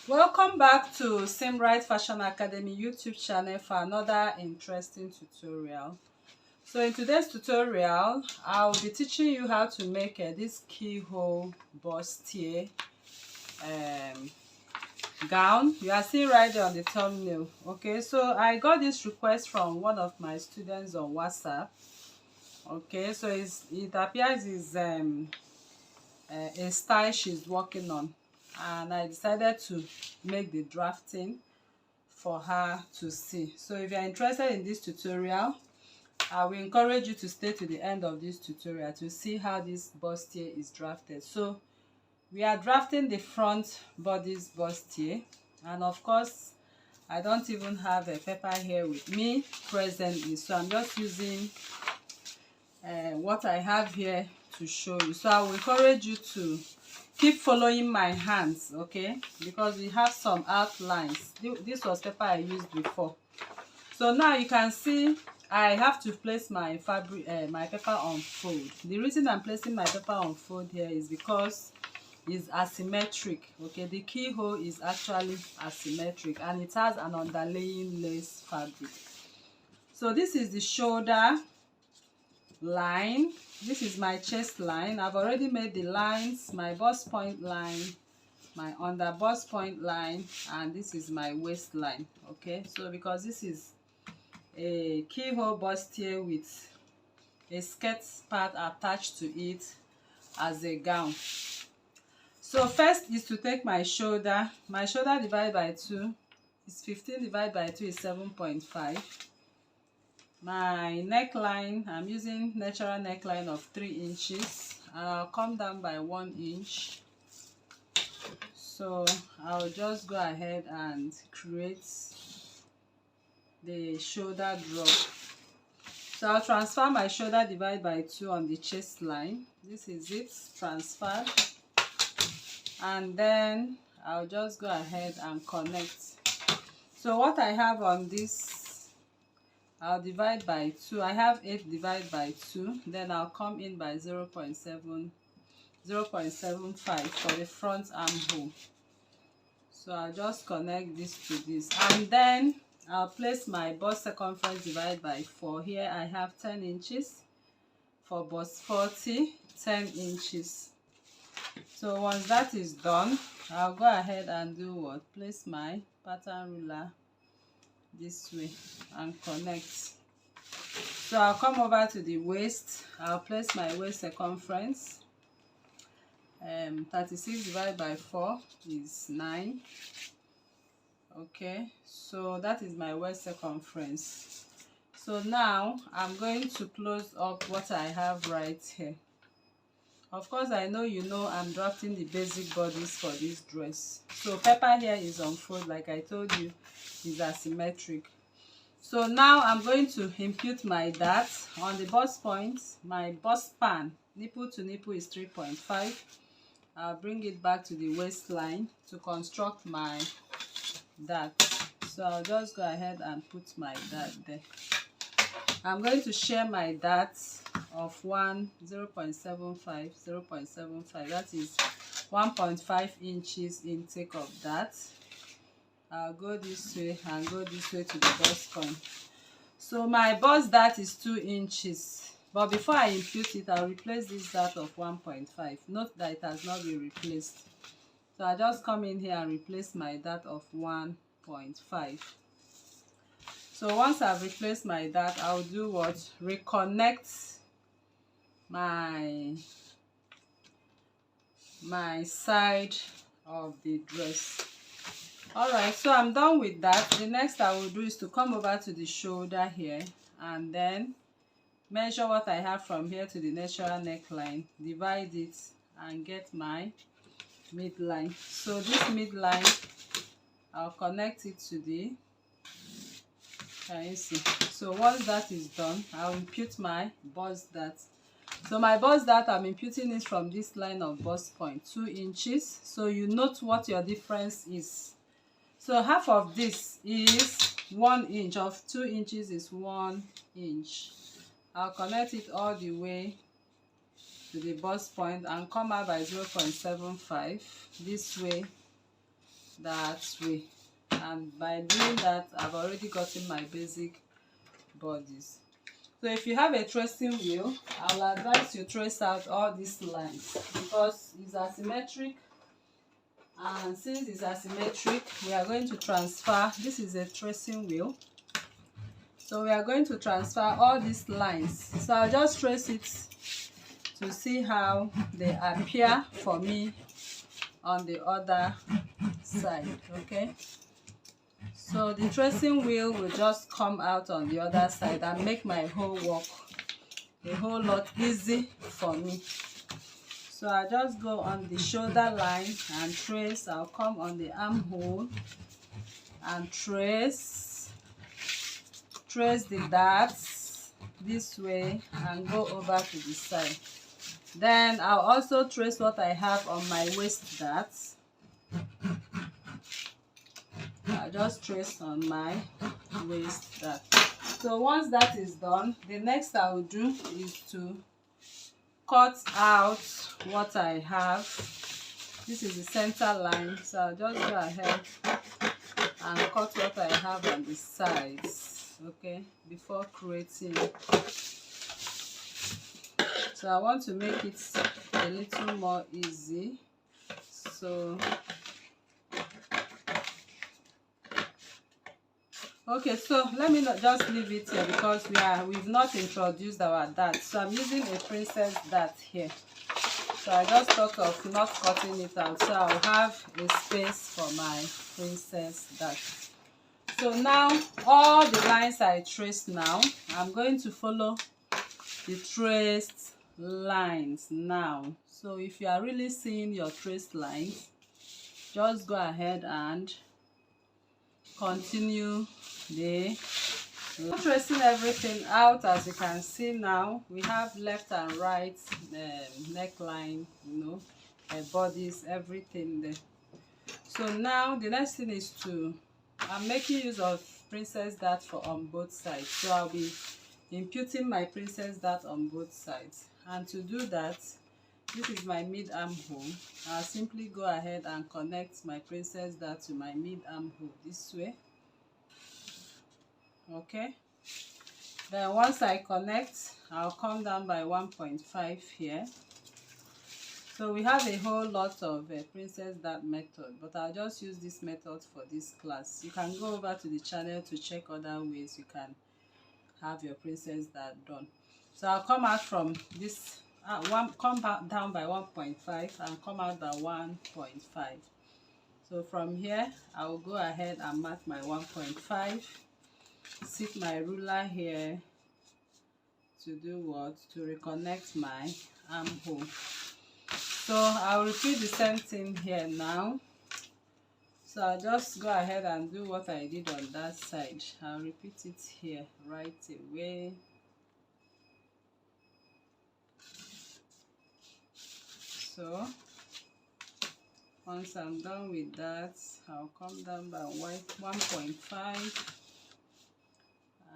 Welcome back to Simright Fashion Academy YouTube channel for another interesting tutorial. So in today's tutorial, I'll be teaching you how to make this keyhole bustier gown. You are seeing right there on the thumbnail. Okay, so I got this request from one of my students on WhatsApp. Okay, so it appears is a style she's working on, and I decided to make the drafting for her to see. So if you're interested in this tutorial, I will encourage you to stay to the end of this tutorial to see how this bustier is drafted. So we are drafting the front body's bustier, and of course I don't even have a paper here with me presently, so I'm just using what I have here to show you. So I will encourage you to keep following my hands, okay, because we have some outlines. This was paper I used before. So now you can see I have to place my fabric, my paper on fold. The reason I'm placing my paper on fold here is because it's asymmetric. Okay, the keyhole is actually asymmetric and it has an underlaying lace fabric. So this is the shoulder line, this is my chest line. I've already made the lines, my bust point line, my under bust point line, and this is my waistline. Okay, so because this is a keyhole bustier with a skirt part attached to it as a gown. So first is to take my shoulder divided by 2 is 15, divided by 2 is 7.5. My neckline, I'm using natural neckline of 3 inches, and I'll come down by 1 inch. So I'll just go ahead and create the shoulder drop. So I'll transfer my shoulder divided by 2 on the chest line. This is it, transferred. And then I'll just go ahead and connect. So what I have on this, I'll divide by 2. I have 8 divided by 2. Then I'll come in by 0.75 for the front armhole. So I'll just connect this to this, and then I'll place my bust circumference divided by 4. Here I have 10 inches. For bust 40, 10 inches. So once that is done, I'll go ahead and do what? Place my pattern ruler this way and connect. So I'll come over to the waist. I'll place my waist circumference. 36 divided by 4 is 9. Okay, so that is my waist circumference. So now I'm going to close up what I have right here. Of course, I know you know I'm drafting the basic bodies for this dress. So paper here is on fold, like I told you, is asymmetric. So now I'm going to impute my dart on the bust point. My bust span, nipple to nipple, is 3.5. I'll bring it back to the waistline to construct my dart. So I'll just go ahead and put my dart there. I'm going to share my dart of 0.75, 0.75. That is 1.5 inches intake of dart. I'll go this way and go this way to the bust point. So my bust dart is 2 inches, but before I impute it, I'll replace this dart of 1.5. Note that it has not been replaced. So I just come in here and replace my dart of 1.5. So once I've replaced my dart, I'll do what? Reconnect my side of the dress. Alright, so I'm done with that. The next I will do is to come over to the shoulder here and then measure what I have from here to the natural neckline, divide it, and get my midline. So this midline, I'll connect it to the, can you see? So once that is done, I'll impute my bust dart. So my bust dart, I'm imputing it from this line of bust point, 2 inches. So you note what your difference is. So half of this is 1 inch, of 2 inches is 1 inch. I'll connect it all the way to the bust point and come out by 0.75 this way that way, and by doing that I've already gotten my basic bodies. So if you have a tracing wheel, I'll advise you trace out all these lines because it's asymmetric, and since it's asymmetric we are going to transfer, this is a tracing wheel, so we are going to transfer all these lines. So I'll just trace it to see how they appear for me on the other side. Okay, so the tracing wheel will just come out on the other side and make my whole work a whole lot easy for me. So I just go on the shoulder line and trace. I'll come on the armhole and trace the darts this way and go over to the side. Then I'll also trace what I have on my waist darts. I'll just trace on my waist dart. So once that is done, the next I will do is to cut out what I have. This is the center line, so I'll just go ahead and cut what I have on the sides, okay, before creating. So I want to make it a little more easy. So okay, so let me not just leave it here because we've not introduced our dart. So I'm using a princess dart here. So I just thought of not cutting it out, so I'll have a space for my princess dart. So now all the lines I traced now, I'm going to follow the traced lines now. So if you are really seeing your traced lines, just go ahead and continue tracing everything out. As you can see now, we have left and right neckline, bodies, everything there. So now the next thing is I'm making use of princess dart for on both sides. So I'll be imputing my princess dart on both sides, and to do that, this is my mid armhole. I'll simply go ahead and connect my princess dart to my mid armhole this way. Okay, then once I connect, I'll come down by 1.5 here. So we have a whole lot of princess dart method, but I'll just use this method for this class. You can go over to the channel to check other ways you can have your princess dart done. So I'll come out from this come back down by 1.5 and come out by 1.5. So from here I will go ahead and mark my 1.5. Sit my ruler here to do what? To reconnect my armhole. So I'll repeat the same thing here now. So I'll just go ahead and do what I did on that side. I'll repeat it here right away. So once I'm done with that, I'll come down by 1.5.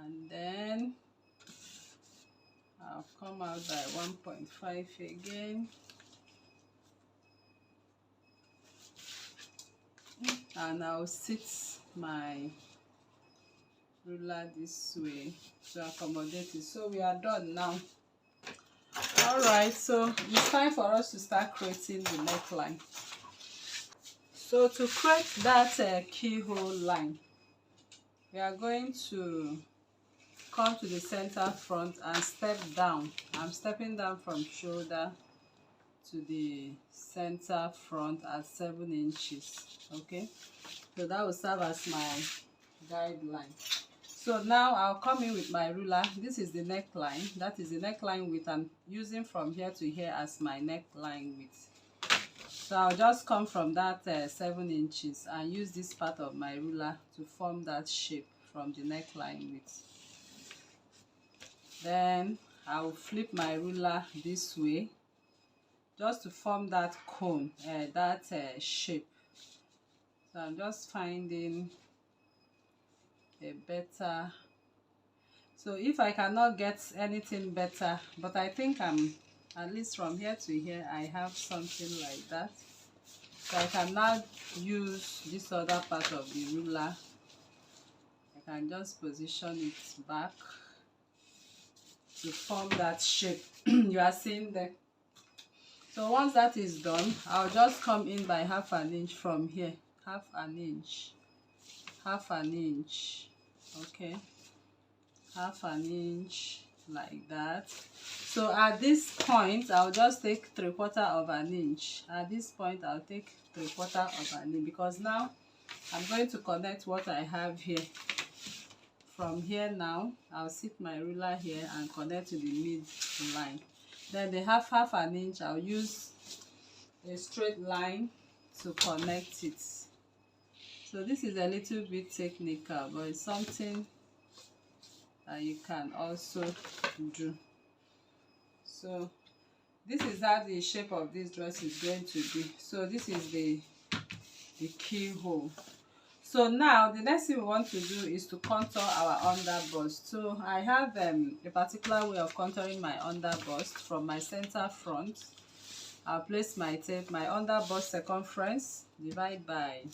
And then I'll come out by 1.5 again, and I'll sit my ruler this way to accommodate it. So we are done now. Alright, so it's time for us to start creating the neckline. So to create that keyhole line, we are going to come to the center front and step down. I'm stepping down from shoulder to the center front at 7 inches. Okay, so that will serve as my guideline. So now I'll come in with my ruler. This is the neckline. That is the neckline width. I'm using from here to here as my neckline width. So I'll just come from that 7 inches and use this part of my ruler to form that shape from the neckline width. Then I'll flip my ruler this way just to form that cone, that shape. So I'm just finding a better, so if I cannot get anything better, but I think I'm at least from here to here I have something like that. So I can now use this other part of the ruler. I can just position it back to form that shape you are seeing there. So once that is done, I'll just come in by half an inch from here. Half an inch. Half an inch. Okay. Half an inch like that. So at this point, I'll just take 3/4 of an inch. At this point, I'll take 3/4 of an inch because now I'm going to connect what I have here. From here now, I'll sit my ruler here and connect to the mid line. Then the half an inch, I'll use a straight line to connect it. So this is a little bit technical, but it's something that you can also do. So this is how the shape of this dress is going to be. So this is the keyhole. So now the next thing we want to do is to contour our under bust. So I have a particular way of contouring my under bust. From my center front, I'll place my tape. My under bust circumference divided by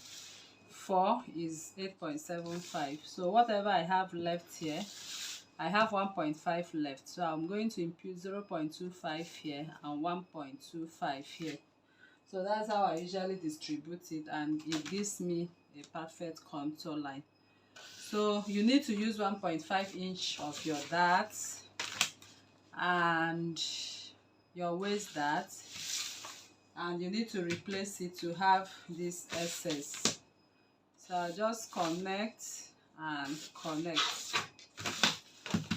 4 is 8.75. So whatever I have left here, I have 1.5 left. So I'm going to impute 0.25 here and 1.25 here. So that's how I usually distribute it, and it gives me a perfect contour line. So you need to use 1.5 inch of your dart and your waist dart, and you need to replace it to have this excess. So I'll just connect and connect.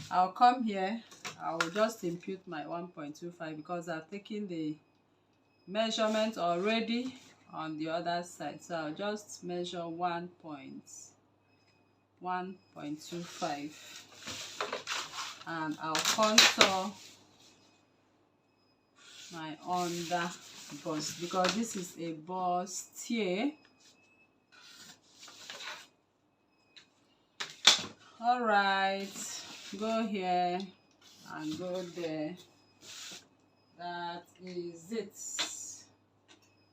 I'll come here, I will just impute my 1.25 because I've taken the measurement already on the other side. So I'll just measure 1.25 and I'll contour my under bust because this is a bustier. All right, go here and go there. That is it.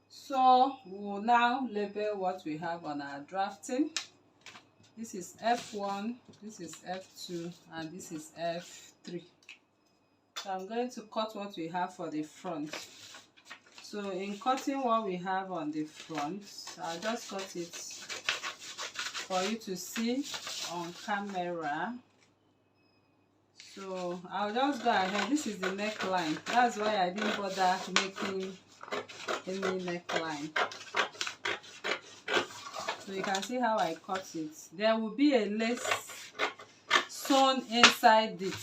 So we'll now label what we have on our drafting. This is F1, this is F2, and this is F3. So I'm going to cut what we have for the front. So in cutting what we have on the front, I'll just cut it for you to see on camera. So I'll just go ahead. This is the neckline. That's why I didn't bother making any neckline. So you can see how I cut it. There will be a lace sewn inside it.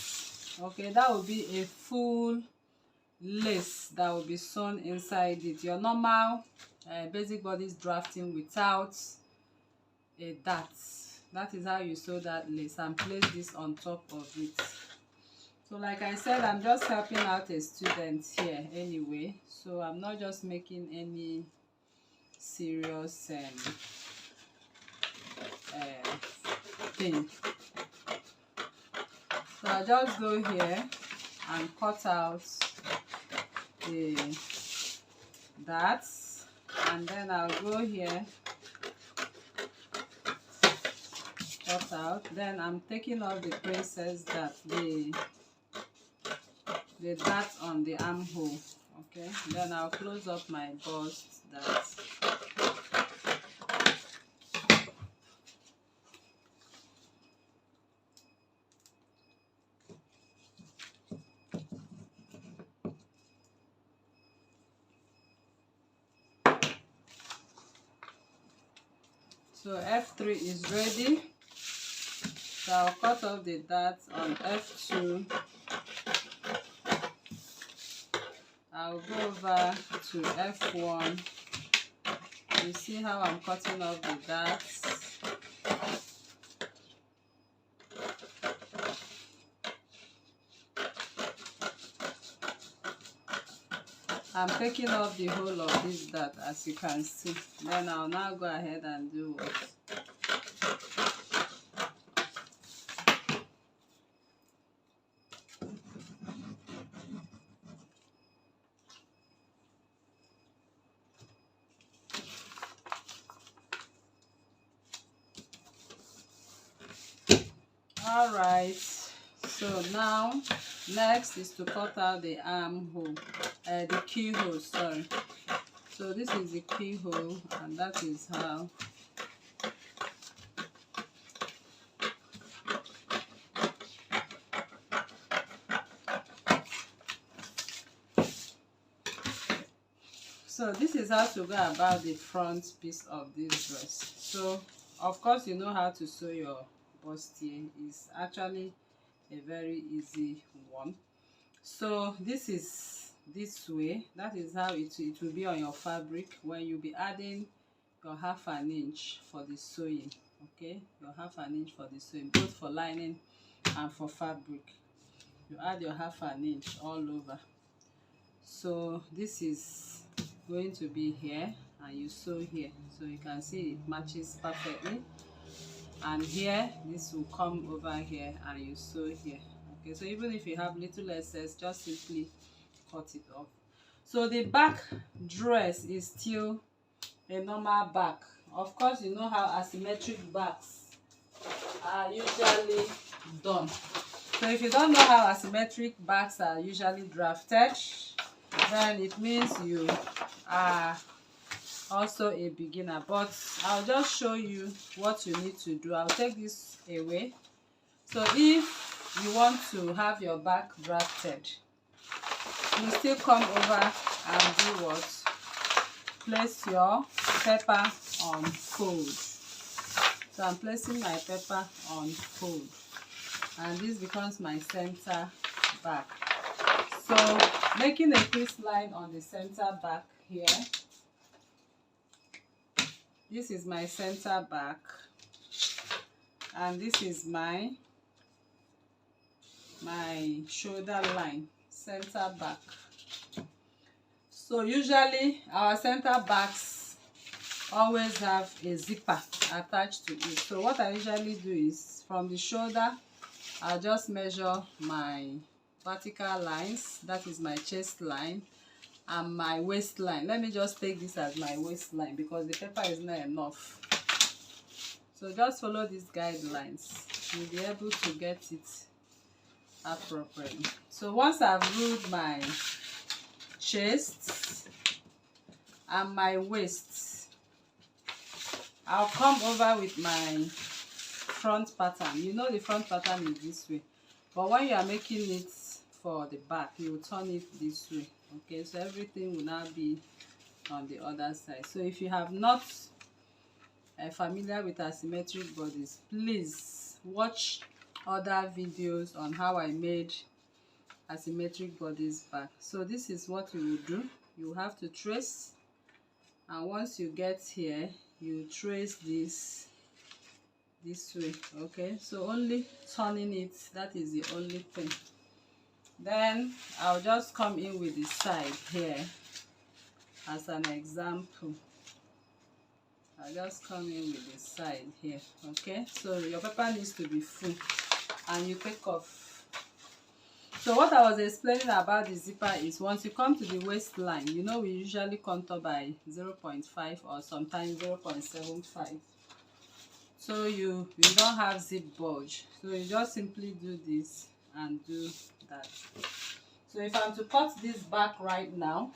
Okay, that will be a full lace that will be sewn inside it. Your normal basic bodice drafting without a dart. That is how you sew that lace and place this on top of it. So like I said, I'm just helping out a student here anyway. So I'm not just making any serious thing. So I'll just go here and cut out the darts, and then I'll go here, cut out. Then I'm taking off the princess dart, the dart on the armhole. Okay, then I'll close up my bust dart. So F3 is ready. So I'll cut off the dart on F2. I'll go over to F1. You see how I'm cutting off the darts. I'm taking off the whole of this dart, as you can see. Then I'll now go ahead and do what? All right, so now next is to cut out the armhole, the keyhole, sorry. So this is the keyhole, and that is how this is how to go about the front piece of this dress. So of course you know how to sew your bustier. Is actually a very easy one. So this is this way, that is how it will be on your fabric when you be adding your 1/2 inch for the sewing. Okay, your 1/2 inch for the sewing, both for lining and for fabric. You add your 1/2 inch all over. So this is going to be here, and you sew here, so you can see it matches perfectly. And here, this will come over here, and you sew here. Okay, so even if you have little excess, just simply cut it off. So the back dress is still a normal back. Of course, you know how asymmetric backs are usually done. So if you don't know how asymmetric backs are usually drafted, then it means you are also a beginner. But I'll just show you what you need to do. I'll take this away. So if you want to have your back drafted, you still come over and do what? Place your pepper on fold. So I'm placing my pepper on fold, and this becomes my center back. So making a crease line on the center back here. This is my center back, and this is my shoulder line, center back. So usually our center backs always have a zipper attached to it. So what I usually do is, from the shoulder, I'll just measure my vertical lines, that is my chest line, and my waistline. Let me just take this as my waistline because the pepper is not enough. So just follow these guidelines, you'll be able to get it appropriately. So once I've ruled my chest and my waist, I'll come over with my front pattern. You know the front pattern is this way, but when you are making it for the back, you will turn it this way. Okay, so everything will now be on the other side. So if you have not familiar with asymmetric bodies, please watch other videos on how I made asymmetric bodies back. So this is what you will do. You have to trace, and once you get here, you trace this way. Okay, so only turning it, that is the only thing. Then I'll just come in with the side here as an example. I'll just come in with the side here. Okay, so your pepper needs to be full, and you take off. So what I was explaining about the zipper is, once you come to the waistline, you know we usually contour by 0.5 or sometimes 0.75. So you don't have zip bulge, so you just simply do this and do that. So if I'm to cut this back right now,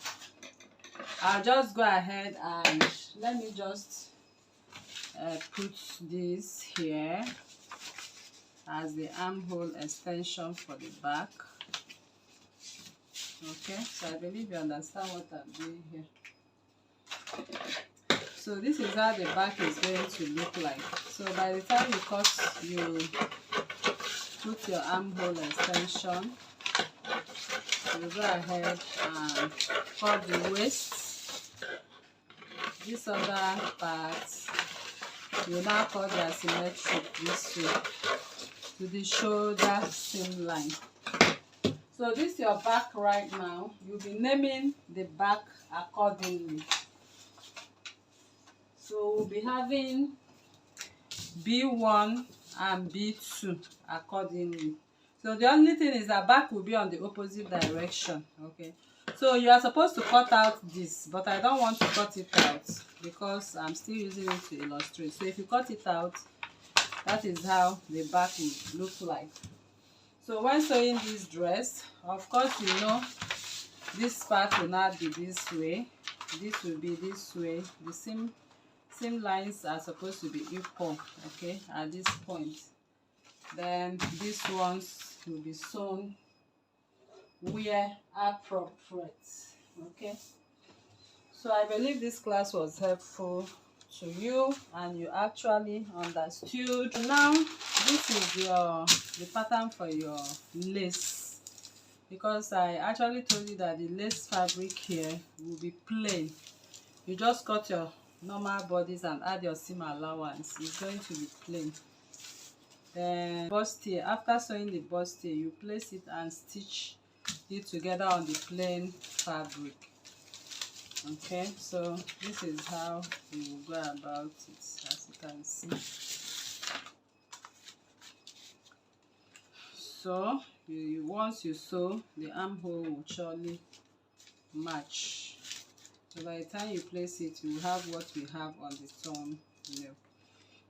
I'll just go ahead and let me just put this here as the armhole extension for the back. Okay, so I believe you understand what I'm doing here. So this is how the back is going to look like. So by the time you cut, you put your armhole extension, you go ahead and cut the waist. This other part, you now cut the asymmetric this way to the shoulder seam line. So this is your back right now. You'll be naming the back accordingly. So we'll be having B1 and B2 accordingly. So the only thing is that back will be on the opposite direction. Okay, so you are supposed to cut out this, but I don't want to cut it out because I'm still using it to illustrate. So if you cut it out, That is how the back will look like. So when sewing this dress, of course, you know this part will not be this way, this will be this way. The seam lines are supposed to be equal, okay, at this point. Then these ones will be sewn where appropriate, okay. So I believe this class was helpful to you and you actually understood. Now this is the pattern for your lace, because I actually told you that the lace fabric here will be plain. You just cut your normal bodies and add your seam allowance. It's going to be plain. Then bustier, after sewing the bustier, you place it and stitch it together on the plain fabric. Okay, so this is how you will go about it, as you can see. So once you sew, the armhole will surely match. So by the time you place it, you will have what we have on the thumbnail.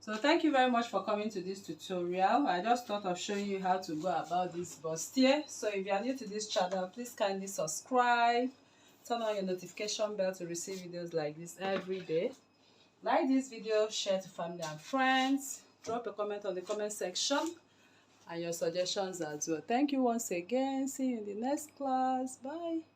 So thank you very much for coming to this tutorial. I just thought of showing you how to go about this bustier. So if you are new to this channel, please kindly subscribe, turn on your notification bell to receive videos like this every day. Like this video, share to family and friends, drop a comment on the comment section and your suggestions as well. Thank you once again. See you in the next class. Bye.